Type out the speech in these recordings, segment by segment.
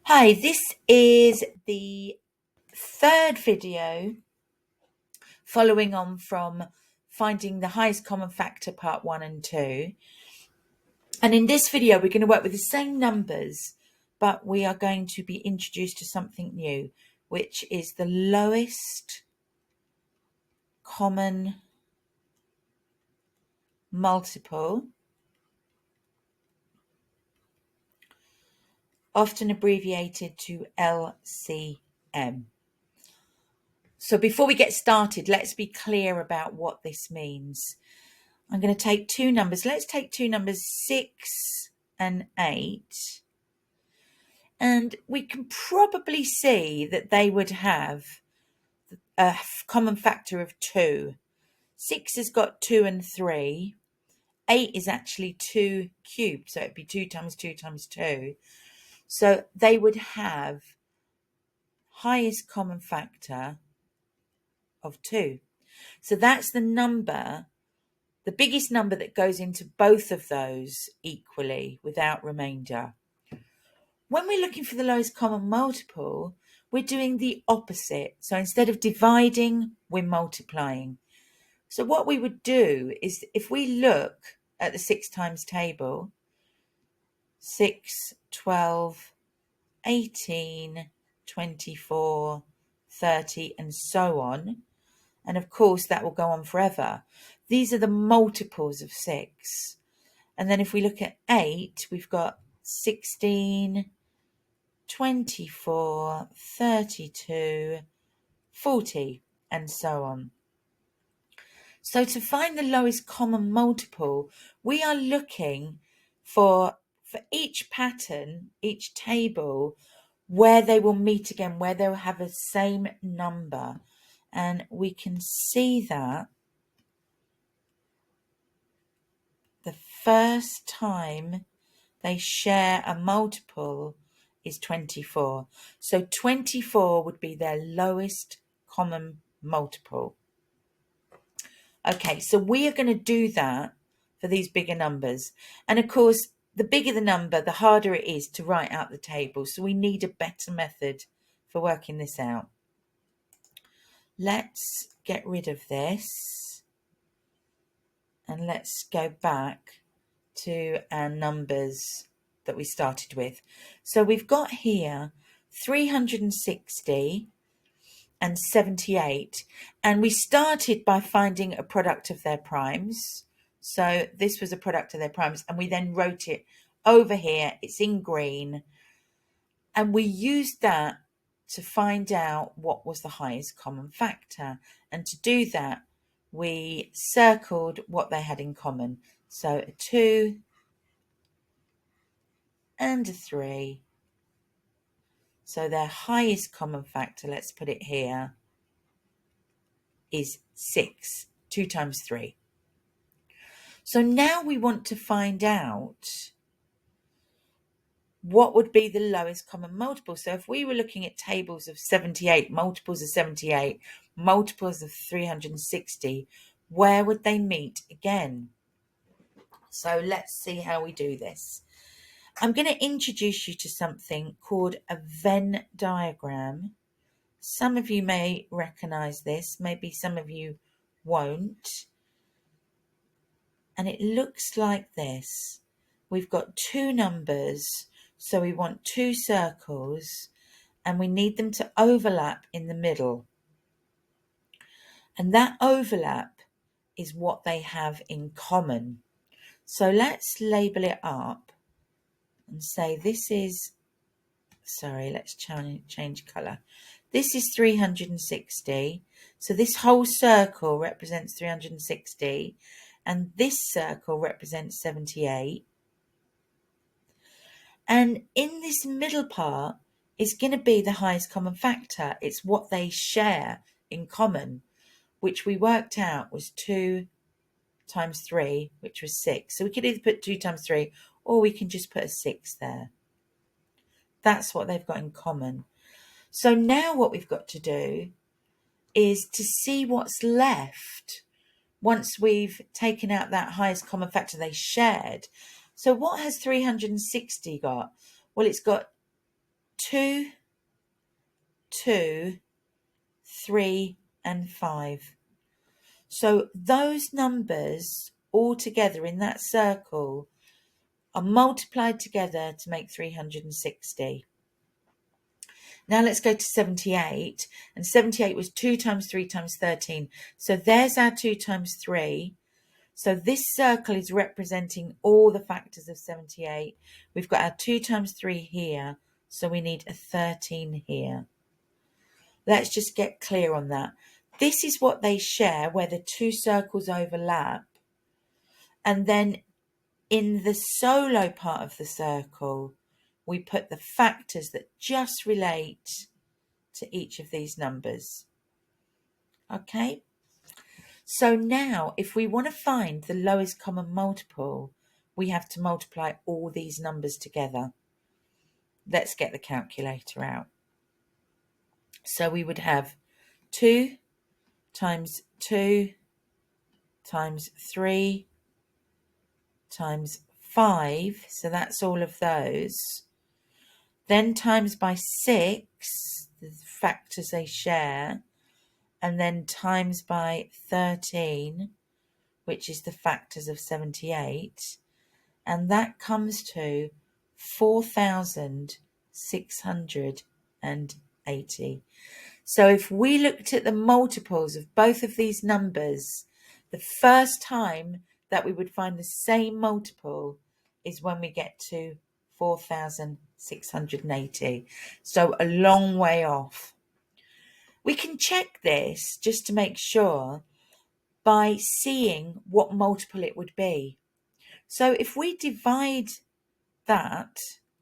Hi, this is the third video following on from finding the highest common factor part 1 and 2. And in this video, we're going to work with the same numbers, but we are going to be introduced to something new, which is the lowest common multiple, often abbreviated to LCM. So before we get started, let's be clear about what this means. I'm going to take two numbers. Let's take two numbers, 6 and 8. And we can probably see that they would have a common factor of 2. 6 has got 2 and 3. 8 is actually 2 cubed, so it'd be 2 times 2 times 2. So they would have highest common factor of 2. So that's the number, the biggest number that goes into both of those equally without remainder. When we're looking for the lowest common multiple, we're doing the opposite. So instead of dividing, we're multiplying. So what we would do is, if we look at the 6 times table, 6, 12, 18, 24, 30, and so on. And of course, that will go on forever. These are the multiples of 6. And then if we look at 8, we've got 16, 24, 32, 40, and so on. So to find the lowest common multiple, we are looking for each pattern, each table, where they will meet again, where they'll have the same number. And we can see that the first time they share a multiple is 24. So 24 would be their lowest common multiple. Okay, so we are going to do that for these bigger numbers. And of course, the bigger the number, the harder it is to write out the table. So we need a better method for working this out. Let's get rid of this. And let's go back to our numbers that we started with. So we've got here 360 and 78, and we started by finding a product of their primes. So this was a product of their primes, and we then wrote it over here. It's in green, and we used that to find out what was the highest common factor. And to do that, we circled what they had in common. So a 2 and a 3. So their highest common factor, let's put it here, is 6. 2 times 3. So now we want to find out what would be the lowest common multiple. So if we were looking at tables of 78, multiples of 78, multiples of 360, where would they meet again? So let's see how we do this. I'm going to introduce you to something called a Venn diagram. Some of you may recognize this, maybe some of you won't. And it looks like this. We've got two numbers, so we want two circles, and we need them to overlap in the middle. And that overlap is what they have in common. So let's label it up and say this is, sorry, let's change colour. This is 360. So this whole circle represents 360. And this circle represents 78. And in this middle part is going to be the highest common factor. It's what they share in common, which we worked out was 2 times 3, which was 6. So we could either put 2 times 3, or we can just put a 6 there. That's what they've got in common. So now what we've got to do is to see what's left once we've taken out that highest common factor they shared. So what has 360 got? Well, it's got 2, 2, 3, and 5. So those numbers all together in that circle are multiplied together to make 360. Now let's go to 78. And 78 was 2 times 3 times 13. So there's our 2 times 3. So this circle is representing all the factors of 78. We've got our 2 times 3 here. So we need a 13 here. Let's just get clear on that. This is what they share where the two circles overlap. And then in the solo part of the circle, we put the factors that just relate to each of these numbers. Okay? So now, if we want to find the lowest common multiple, we have to multiply all these numbers together. Let's get the calculator out. So we would have 2 times 2 times 3 times 5. So that's all of those. Then times by 6, the factors they share. And then times by 13, which is the factors of 78. And that comes to 4,680. So if we looked at the multiples of both of these numbers, the first time that we would find the same multiple is when we get to 4,680. So a long way off. We can check this just to make sure by seeing what multiple it would be. So if we divide that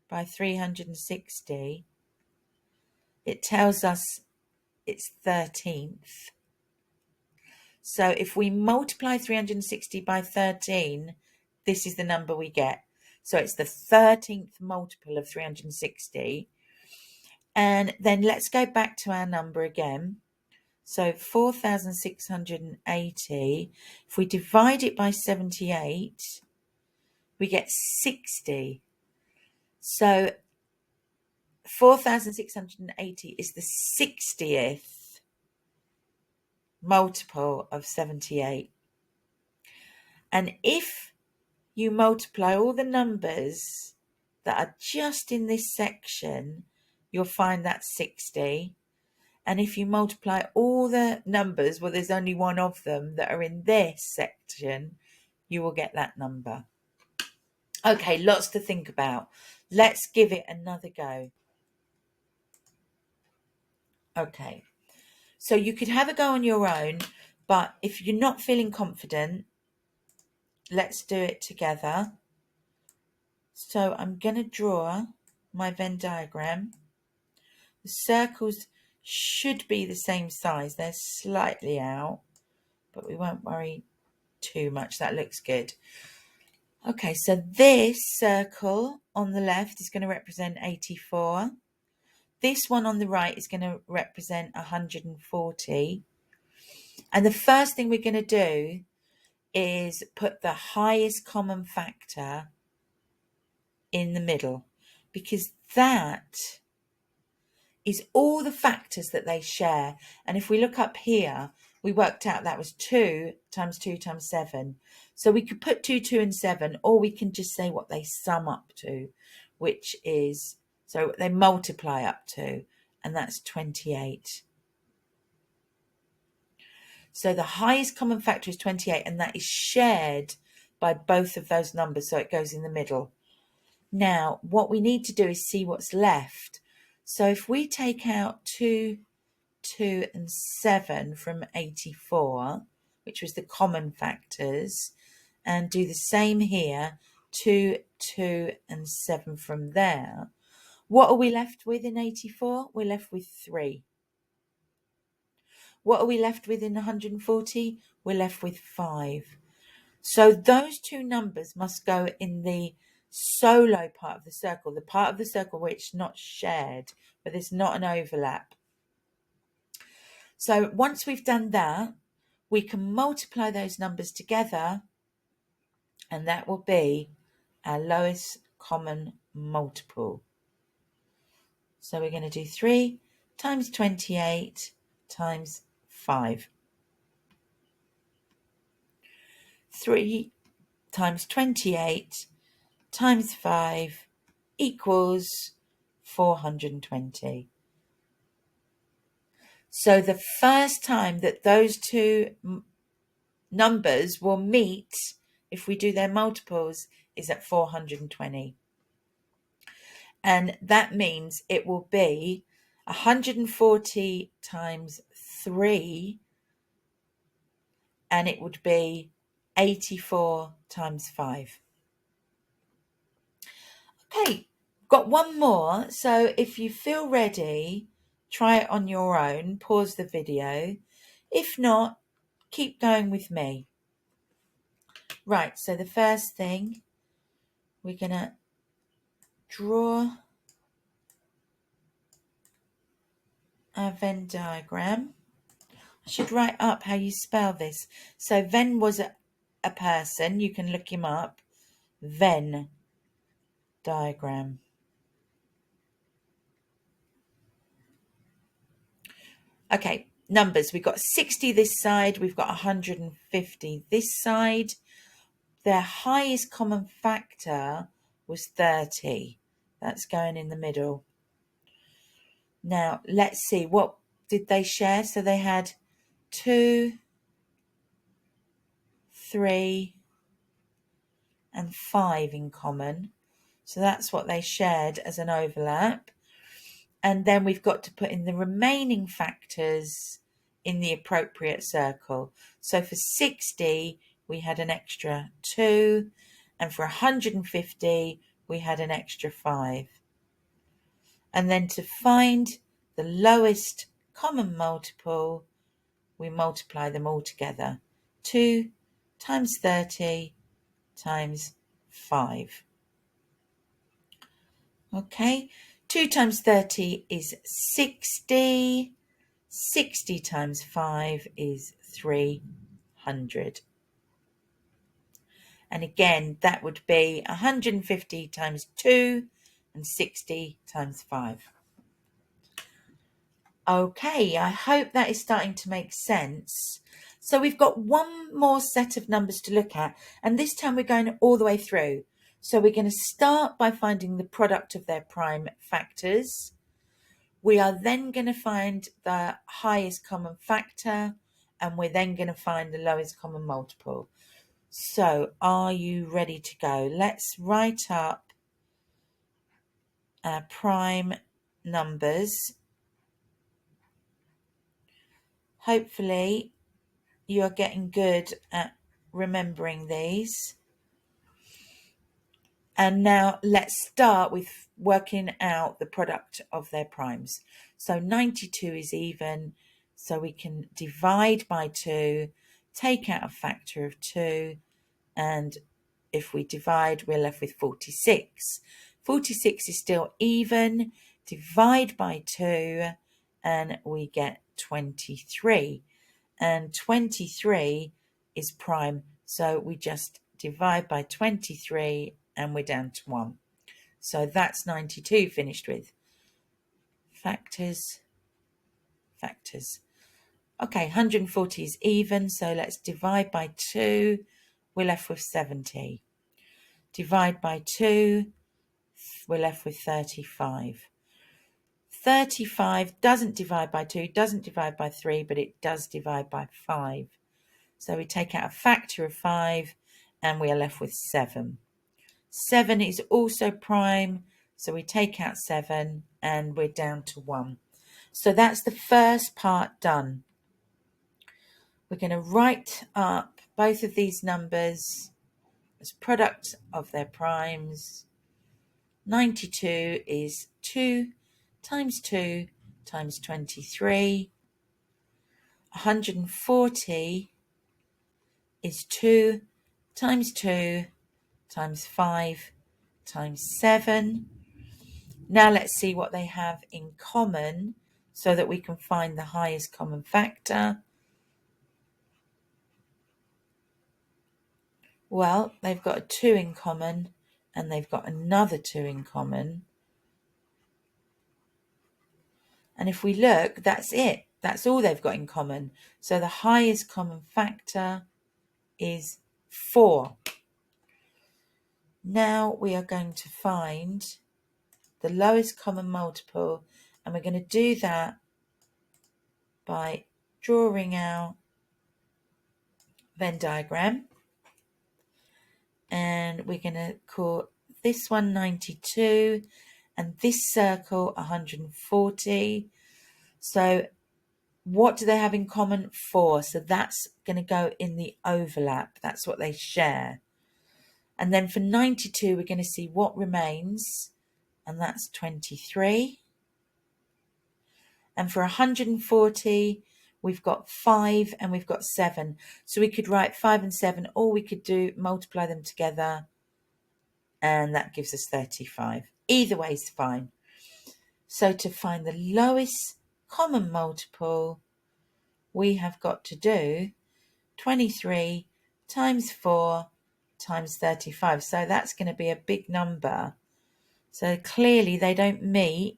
by 360, it tells us it's 13th. So if we multiply 360 by 13, this is the number we get. So it's the 13th multiple of 360. And then let's go back to our number again. So 4,680, if we divide it by 78, we get 60. So 4,680 is the 60th multiple of 78. And if you multiply all the numbers that are just in this section, you'll find that's 60. And if you multiply all the numbers, well, there's only one of them that are in this section, you will get that number. Okay, lots to think about. Let's give it another go. Okay, so you could have a go on your own, but if you're not feeling confident, let's do it together. So I'm going to draw my Venn diagram. The circles should be the same size. They're slightly out, but we won't worry too much. That looks good. Okay, so this circle on the left is going to represent 84. This one on the right is going to represent 140. And the first thing we're going to do is put the highest common factor in the middle, because that is all the factors that they share. And if we look up here, we worked out that was 2 times 2 times 7. So we could put 2, 2 and 7, or we can just say what they sum up to, which is, so they multiply up to, and that's 28. So the highest common factor is 28, and that is shared by both of those numbers, so it goes in the middle. Now, what we need to do is see what's left. So if we take out 2, 2 and 7 from 84, which was the common factors, and do the same here, 2, 2 and 7 from there, what are we left with in 84? We're left with 3. What are we left with in 140? We're left with 5. So those two numbers must go in the solo part of the circle, the part of the circle where it's not shared, where there's not an overlap. So once we've done that, we can multiply those numbers together, and that will be our lowest common multiple. So we're going to do 3 times 28 times 5. 3 times 28 times 5 equals 420. So the first time that those two numbers will meet, if we do their multiples, is at 420. And that means it will be 140 times 3, and it would be 84 times 5. Okay, got one more. So if you feel ready, try it on your own, pause the video. If not, keep going with me. Right, so the first thing, we're going to draw a Venn diagram. I should write up how you spell this. So Venn was a person. You can look him up. Venn diagram. Okay, numbers. We've got 60 this side. We've got 150 this side. Their highest common factor was 30. That's going in the middle. Now, let's see. What did they share? So they had 2, 3, and 5 in common. So that's what they shared as an overlap. And then we've got to put in the remaining factors in the appropriate circle. So for 60, we had an extra 2. And for 150, we had an extra 5. And then to find the lowest common multiple, we multiply them all together. 2 times 30 times 5. Okay, 2 times 30 is 60. 60 times 5 is 300. And again, that would be 150 times 2 and 60 times 5. Okay, I hope that is starting to make sense. So we've got one more set of numbers to look at, and this time we're going all the way through. So we're going to start by finding the product of their prime factors. We are then going to find the highest common factor, and we're then going to find the lowest common multiple. So are you ready to go? Let's write up our prime numbers. Hopefully you're getting good at remembering these. And now let's start with working out the product of their primes. So 92 is even, so we can divide by 2, take out a factor of 2, and if we divide, we're left with 46. 46 is still even, divide by 2, and we get 23. And 23 is prime, so we just divide by 23 and we're down to 1. So that's 92 finished with. Factors. Okay, 140 is even, so let's divide by 2. We're left with 70. Divide by 2, we're left with 35. 35 doesn't divide by 2, doesn't divide by 3, but it does divide by 5. So we take out a factor of 5 and we are left with 7. 7 is also prime, so we take out 7 and we're down to 1. So that's the first part done. We're going to write up both of these numbers as product of their primes. 92 is 2 times 2 times 23. 140 is 2 times 2 times 5 times 7. Now let's see what they have in common so that we can find the highest common factor. Well, they've got a 2 in common and they've got another 2 in common. And if we look, that's it. That's all they've got in common. So the highest common factor is 4. Now we are going to find the lowest common multiple, and we're going to do that by drawing our Venn diagram. And we're going to call this one 92 and this circle 140. So what do they have in common? 4. So that's going to go in the overlap. That's what they share. And then for 92, we're going to see what remains, and that's 23. And for 140, we've got 5 and we've got 7. So we could write 5 and 7, or we could multiply them together, and that gives us 35. Either way is fine. So to find the lowest common multiple, we have got to do 23 times 4 times 35. So that's going to be a big number. So clearly they don't meet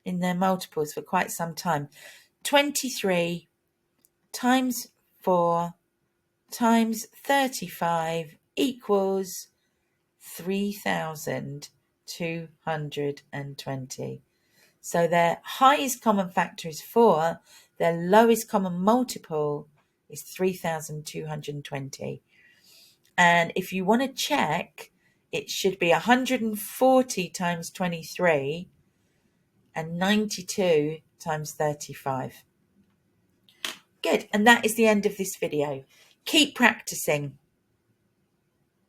in their multiples for quite some time. 23 times 4 times 35 equals 3,220. So their highest common factor is 4. Their lowest common multiple is 3,220. And if you want to check, it should be 140 times 23 and 92 times 35. Good. And that is the end of this video. Keep practicing.